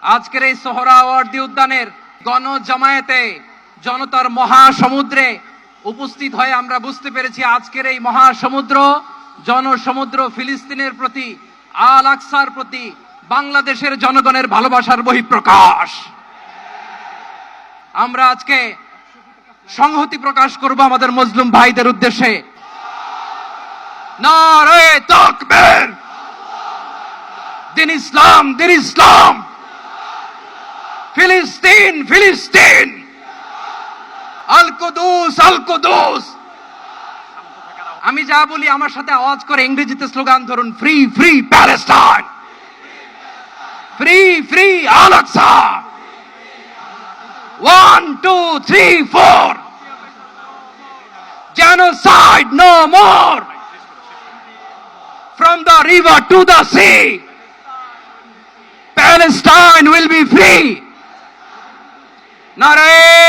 আজকের এই সোহরাওয়ার্দী উদ্যানের গণজামায়াতে জনতার মহাসমুদ্রে উপস্থিত হয়ে আমরা বুঝতে পেরেছি আজকের এই মহাসমুদ্র জনসমুদ্র ফিলিস্তিনের প্রতি, আল আকসার প্রতি বাংলাদেশের জনগণের ভালোবাসার বহিঃপ্রকাশ। আমরা আজকে সংহতি প্রকাশ করব আমাদের মুসলিম ভাইদের উদ্দেশ্যে। নারে তাকবীর, দিন ইসলাম, দিন ইসলাম, ফিলিস্তিন, ফিলিস্তিন, আল কুদুস, আল কুদুস। আমি যা বলি আমার সাথে আওয়াজ করে ইংরেজিতে স্লোগান ধরুন, free free Palestine, free free Al Aqsa. 1 2 3 4, genocide no more, from the river to the sea, Palestine will be free. Nare